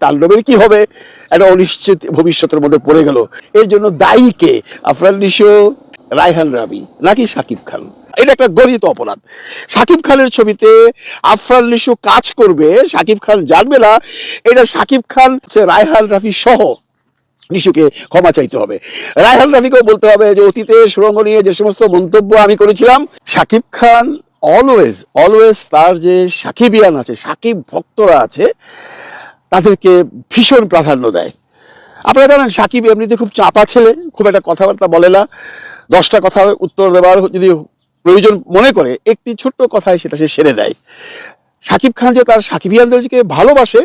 তাণ্ডবের কি হবে, একটা অনিশ্চিত ভবিষ্যতের মধ্যে পড়ে গেল। এর জন্য দায়ী কে? আফরান নিশো, রায়হান রাবি নাকি শাকিব খান? এটা একটা গণিত অপরাধ। শাকিব খানের ছবিতে আফরান নিশো কাজ করবে, শাকিব খান জানবে না, এটা শাকিব খান রায়হান রাফি সহ নিশুকে ক্ষমা চাইতে হবে। রায়হান রাফিকেও বলতে হবে যে অতীতে সুরঙ্গ নিয়ে যে সমস্ত মন্তব্য আমি করেছিলাম। শাকিব খান অলওয়েজ অলওয়েজ তার যে সাকিবিয়ান আছে, সাকিব ভক্তরা আছে, তাদেরকে ভীষণ প্রাধান্য দেয়। আপনারা জানেন সাকিব এমনিতে খুব চাপা ছেলে, খুব একটা কথাবার্তা বলে না। 10টা কথার উত্তর দেওয়ার যদি প্রয়োজন মনে করে, একটি ছোট্ট কথায় সেটা সে সেরে দেয়। শাকিব খান যে তার সাকিবিয়ানদেরকে ভালোবাসে,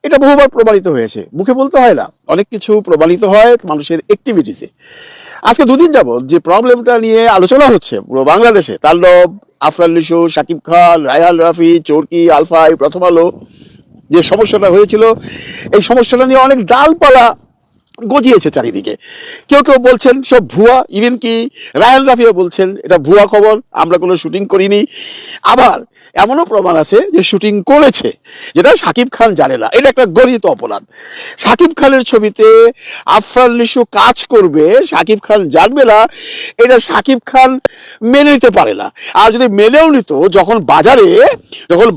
এটা বহুবার প্রমাণিত হয়েছে। মুখে বলতে হয় না, অনেক কিছু প্রমাণিত হয় মানুষের অ্যাক্টিভিটিসে। আজকে দুদিন যাবত যে প্রবলেমটা নিয়ে আলোচনা হচ্ছে পুরো বাংলাদেশে, তাণ্ডব, আফরান নিশো, শাকিব খান, রায়হান রাফি, চরকি, আলফাই, প্রথম আলো, যে সমস্যাটা হয়েছিল, এই সমস্যাটা নিয়ে অনেক ডালপালা গজিয়েছে চারিদিকে। কেউ কেউ বলছেন সব ভুয়া, ইভেন কি রায়হান রাফিও বলছেন এটা ভুয়া খবর, আমরা কোনো শুটিং করিনি। আবার এমনও প্রমাণ আছে যে শুটিং করেছে, যেটা শাকিব খান জানে না। এটা একটা গণিত অপরাধ। শাকিব খানের ছবিতে আফরান নিশো কাজ করবে, শাকিব খান জানবে না, এটা শাকিব খান মেনে নিতে পারে না। আর যদি মেনেও নিত, যখন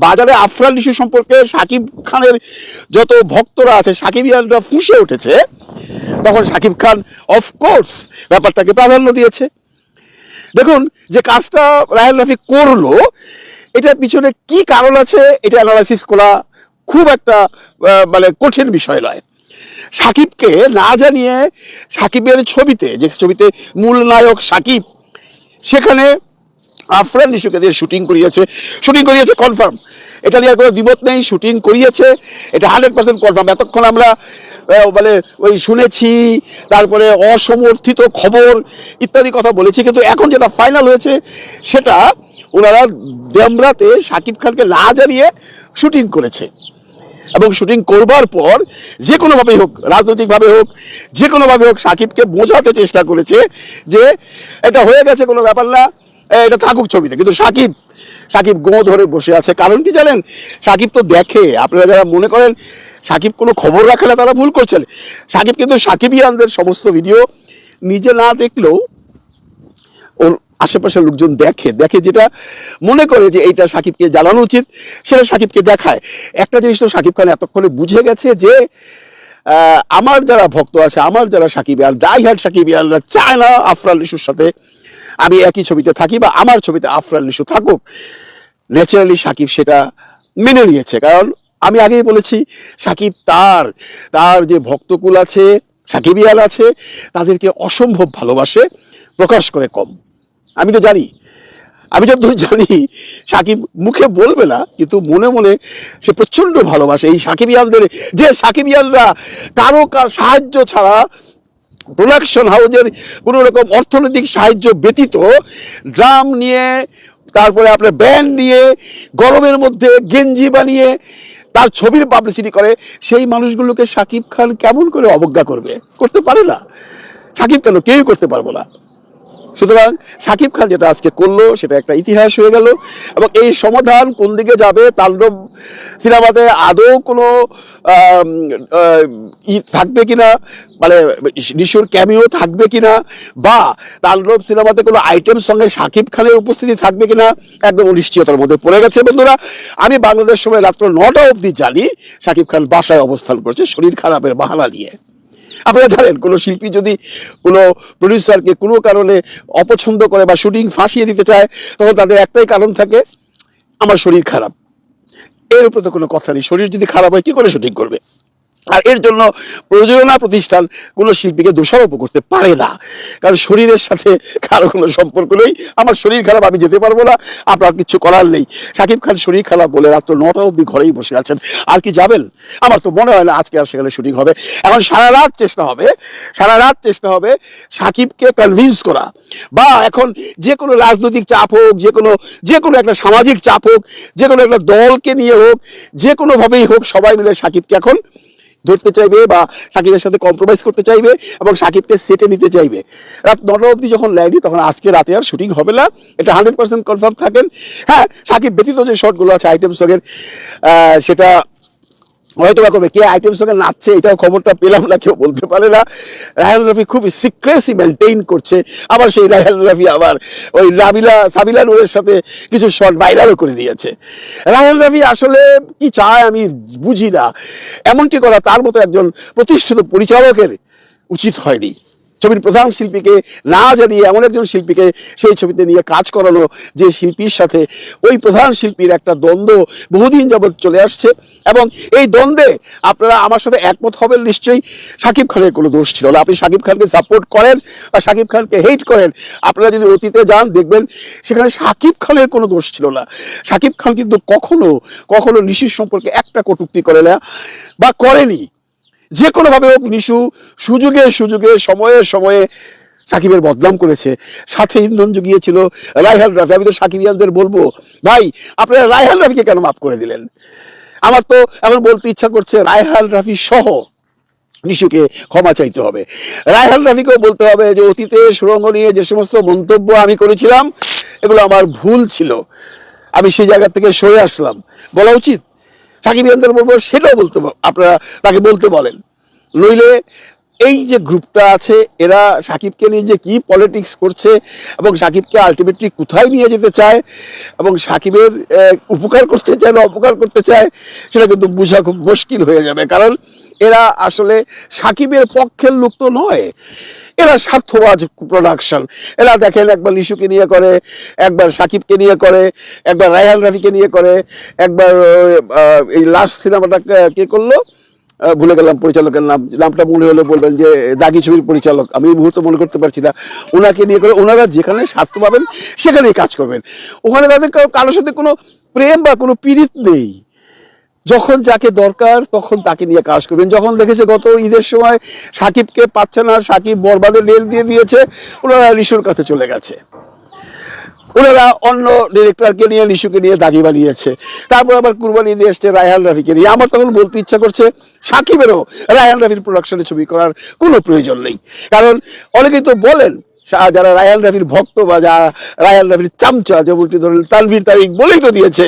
বাজারে আফরান নিশো সম্পর্কে শাকিব খানের যত ভক্তরা আছে, সাকিবিয়ানরা ফুঁসে উঠেছে, তখন শাকিব খান অফকোর্স ব্যাপারটাকে প্রাধান্য দিয়েছে। দেখুন যে কাজটা রায়হান রাফি করলো, এটার পিছনে কি কারণ আছে, এটা অ্যানালাইসিস করা খুব একটা মানে কঠিন বিষয় নয়। সাকিবকে না জানিয়ে সাকিবের ছবিতে, যে ছবিতে মূল নায়ক সাকিব, সেখানে আফরান নিশোকে দিয়ে শুটিং করিয়েছে কনফার্ম। এটা নিয়ে কোনো দ্বিমত নেই, শুটিং করিয়েছে, এটা 100% কনফার্ম। এতক্ষণ আমরা মানে ওই শুনেছি, তারপরে অসমর্থিত খবর ইত্যাদি কথা বলেছি, কিন্তু এখন যেটা ফাইনাল হয়েছে সেটা ওনারা ডেমরাতে শাকিব খানকে না জানিয়ে শুটিং করেছে। এবং শুটিং করবার পর যে কোনোভাবেই হোক, রাজনৈতিকভাবে হোক, যে কোনোভাবে হোক, সাকিবকে বোঝাতে চেষ্টা করেছে যে এটা হয়ে গেছে, কোনো ব্যাপার না, এটা থাকুক ছবিতে। কিন্তু সাকিব গো ধরে বসে আছে। কারণ কি জানেন? সাকিব তো দেখে। আপনারা যারা মনে করেন সাকিব কোনো খবর রাখে না, তারা ভুল করছেন। সাকিব কিন্তু সাকিবিয়ানদের সমস্ত ভিডিও নিজে না দেখলেও ওর আশেপাশের লোকজন দেখে যেটা মনে করে যে এইটা সাকিবকে জানানো উচিত, সেটা সাকিবকে দেখায়। একটা জিনিস তো সাকিব খান এতক্ষণে বুঝে গেছে যে আমার যারা ভক্ত আছে, আমার যারা সাকিবিয়ান, ডাই হার্ড সাকিবিয়ানরা চায় না আফরান নিশোর সাথে আমি একই ছবিতে থাকি, বা আমার ছবিতে আফরান নিশো থাকুক। ন্যাচারালি সাকিব সেটা মেনে নিয়েছে। কারণ আমি আগেই বলেছি, সাকিব তার যে ভক্তকুল আছে, সাকিবিয়ান আছে, তাদেরকে অসম্ভব ভালোবাসে, প্রকাশ করে কম। আমি যতদূর জানি সাকিব মুখে বলবে না, কিন্তু মনে মনে সে প্রচন্ড ভালোবাসে এই সাকিবিয়ানদের। যে সাকিবিয়ানরা কারো সাহায্য ছাড়া, প্রোডাকশন হাউসের কোনো রকম অর্থনৈতিক সাহায্য ব্যতীত, ড্রাম নিয়ে, তারপরে আপনার ব্যান্ড নিয়ে, গরমের মধ্যে গেঞ্জি বানিয়ে তার ছবির পাবলিসিটি করে, সেই মানুষগুলোকে সাকিব খান কেমন করে অবজ্ঞা করতে পারে না। সাকিব কেন, কেউই করতে পারবো না। সুতরাং সাকিব খান যেটা আজকে করলো সেটা একটা ইতিহাস হয়ে গেল। এবং এই সমাধান কোন দিকে যাবে, তাণ্ডব সিনেমাতে আদৌ কোনো থাকবে কিনা, মানে নিশোর ক্যামিও থাকবে কিনা, বা তাণ্ডব সিনেমাতে কোনো আইটেম সঙ্গে সাকিব খানের উপস্থিতি থাকবে কিনা, একদম অনিশ্চয়তার মধ্যে পড়ে গেছে। বন্ধুরা, আমি বাংলাদেশ সময় রাত্র 9টা অবধি জানি সাকিব খান বাসায় অবস্থান করছে শরীর খারাপের বাহানা নিয়ে। আপনারা জানেন, কোনো শিল্পী যদি কোনো প্রডিউসারকে কোনো কারণে অপছন্দ করে বা শুটিং ফাঁসিয়ে দিতে চায়, তখন তাদের একটাই কারণ থাকে, আমার শরীর খারাপ। এর উপরে তো কোনো কথা নেই। শরীর যদি খারাপ হয় কি করে শুটিং করবে? আর এর জন্য প্রযোজনা প্রতিষ্ঠান কোনো শিল্পীকে দোষারোপ করতে পারে না, কারণ শরীরের সাথে কারো কোনো সম্পর্ক নেই। আমার শরীর খারাপ, আমি যেতে পারবো না, আপনার কিছু করার নেই। সাকিব খান শরীর খারাপ বলে রাত্র 9টা অবধি ঘরেই বসে আছেন। আর কি যাবেন? আমার তো মনে হয় না আজকে আর সেখানে শুটিং হবে। এখন সারা রাত চেষ্টা হবে সাকিবকে কনভিন্স করা, বা এখন যে কোনো রাজনৈতিক চাপ হোক, যে কোনো একটা সামাজিক চাপ হোক, যে কোনো একটা দলকে নিয়ে হোক, যে কোনোভাবেই হোক, সবাই মিলে সাকিবকে এখন ধরতে চাইবে বা সাকিবের সাথে কম্প্রোমাইজ করতে চাইবে এবং সাকিবকে সেটে নিতে চাইবে। রাত 9টা অবধি যখন লাইনি, তখন আজকে রাতে আর শুটিং হবে না, এটা 100% কনফার্ম থাকেন। হ্যাঁ, সাকিব ব্যতীত যে শটগুলো আছে আইটেম সঙ্গের, সেটা হয়তো বা করবে, কে আইটেম সঙ্গে নাচছে এটাও খবরটা পেলাম না, কেউ বলতে পারে না। রায়হান রাফি খুব সিক্রেসি মেনটেইন করছে, আবার সেই রায়হান রাফি আবার ওই সাবিলা নূরের সাথে কিছু শট ভাইরালও করে দিয়েছে। রায়হান রাফি আসলে কি চায় আমি বুঝি না। এমনটি করা তার মতো একজন প্রতিষ্ঠিত পরিচালকের উচিত হয়নি। ছবির প্রধান শিল্পীকে না জানিয়ে এমন একজন শিল্পীকে সেই ছবিতে নিয়ে কাজ করানো, যে শিল্পীর সাথে ওই প্রধান শিল্পীর একটা দ্বন্দ্ব বহুদিন যাবৎ চলে আসছে, এবং এই দ্বন্দ্বে আপনারা আমার সাথে একমত হবেন নিশ্চয়ই, শাকিব খানের কোনো দোষ ছিল না। আপনি শাকিব খানকে সাপোর্ট করেন বা শাকিব খানকে হেট করেন, আপনারা যদি অতীতে যান দেখবেন সেখানে শাকিব খানের কোনো দোষ ছিল না। শাকিব খান কিন্তু কখনো কখনো নিশির সম্পর্কে একটা কটূক্তি করে না বা করেনি। যে কোনোভাবে হোক নিশু সুযোগে সুযোগে সময়ে সময়ে সাকিবের বদনাম করেছে, সাথে ইন্ধন জুগিয়েছিল রায়হান রাফি। আমি তো সাকিবিয়ানদের বলবো, ভাই আপনারা রায়হান রাফিকে কেন মাফ করে দিলেন? আমার তো এখন বলতে ইচ্ছা করছে রায়হান রাফি সহ নিশুকে ক্ষমা চাইতে হবে। রায়হান রাফিকেও বলতে হবে যে অতীতে সুরঙ্গ নিয়ে যে সমস্ত মন্তব্য আমি করেছিলাম এগুলো আমার ভুল ছিল, আমি সেই জায়গা থেকে সরে আসলাম, বলা উচিত। সাকিবিয়ানদের বলবো সেটাও বলতে, আপনারা তাকে বলতে বলেন। নইলে এই যে গ্রুপটা আছে এরা সাকিবকে নিয়ে যে কি পলিটিক্স করছে এবং সাকিবকে আলটিমেটলি কোথায় নিয়ে যেতে চায় এবং সাকিবের উপকার করতে চায় না অপকার করতে চায় সেটা কিন্তু বোঝা খুব মুশকিল হয়ে যাবে। কারণ এরা আসলে সাকিবের পক্ষের লোক তো নয়, এরা স্বার্থবাজ প্রোডাকশন। এরা দেখেন একবার লিশুকে নিয়ে করে, একবার সাকিবকে নিয়ে করে, একবার রায়হান রাফিকে নিয়ে করে, একবার এই লাস্ট সিনেমাটা কে করলো ভুলে গেলাম পরিচালকের নামটা মনে হলে বলবেন, যে দাগি ছবির পরিচালক, আমি এই মুহূর্তে মনে করতে পারছি না, ওনাকে নিয়ে করে। ওনারা যেখানে স্বার্থ পাবেন সেখানেই কাজ করবেন, ওখানে তাদের কারোর সাথে কোনো প্রেম বা কোনো পীড়িত নেই। যখন যাকে দরকার তখন তাকে নিয়ে কাজ করবেন। যখন দেখেছে গত ঈদের সময় সাকিবকে পাচ্ছে না, সাকিব বরবাদে রেল দিয়ে দিয়েছে, ওনারা লিশুর কাছে চলে গেছে, ওনারা অন্য ডিরেক্টরকে নিয়ে লিশুকে নিয়ে দাগি বানিয়েছে। তারপর আবার কুরবানি দিয়ে এসছে রায়হান রাফিকে নিয়ে। আমার তখন বলতে ইচ্ছা করছে সাকিবেরও রায়হান রাফির প্রোডাকশনে ছবি করার কোনো প্রয়োজন নেই। কারণ অনেকেই তো বলেন যারা রায়হান রাফির ভক্ত বা যারা রায়হান রাফির চামচা, যেমনটি ধরুন তানভীর তারিক বলেই তো দিয়েছে,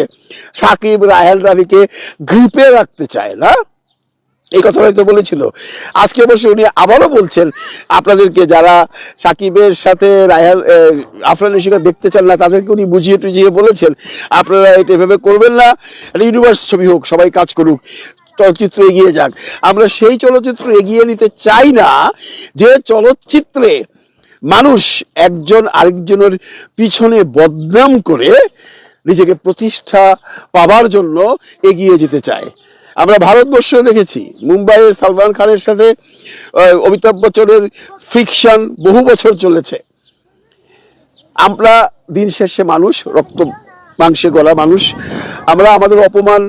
সাকিব রায়হান রাফিকে গ্রিপে রাখতে চায় না, এই কথাটা তো বলেছিল। আজকে অবশ্য উনি আবারও বলছেন আপনাদেরকে, যারা সাকিবের সাথে আফরান নিশোকে দেখতে চান না তাদেরকে উনি বুঝিয়ে টুঝিয়ে বলেছেন আপনারা এটা এভাবে করবেন না, একটা ইউনিভার্স ছবি হোক, সবাই কাজ করুক, চলচ্চিত্র এগিয়ে যাক। আমরা সেই চলচ্চিত্র এগিয়ে নিতে চাই না যে চলচ্চিত্রে মানুষ একজন আরেকজনের পিছনে বদনাম করে নিজেকে প্রতিষ্ঠা পাবার জন্য এগিয়ে যেতে চায়। আমরা ভারতবর্ষে দেখেছি মুম্বাইয়ে সালমান খানের সাথে অমিতাভ বচ্চনের ফ্রিকশন বহু বছর চলেছে। আমরা দিন শেষে মানুষ, রক্ত মাংসে গলা মানুষ, আমরা আমাদের অপমান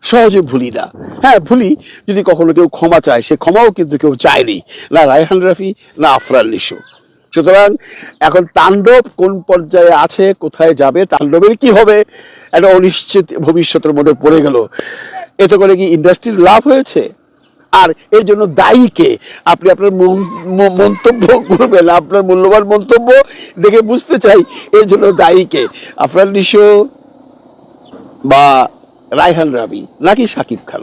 সহজে ভুলি না। হ্যাঁ ভুলি যদি কখনো কেউ ক্ষমা চায়, সে ক্ষমাও কিন্তু কেউ চায়নি, না রায়হান রাফি না আফরান নিশো। সুতরাং এখন তাণ্ডব কোন পর্যায়ে আছে, কোথায় যাবে, তাণ্ডবের কি হবে, একটা অনিশ্চিত ভবিষ্যতের মধ্যে পড়ে গেল। এতে করে কি ইন্ডাস্ট্রির লাভ হয়েছে? আর এর জন্য দায়ী কে? আপনি আপনার মন্তব্য করবেন, আপনার মূল্যবান মন্তব্য দেখে বুঝতে চাই এর জন্য দায়ী কে, আফরান নিশো বা রায়হান রাফি নাকি শাকিব খান।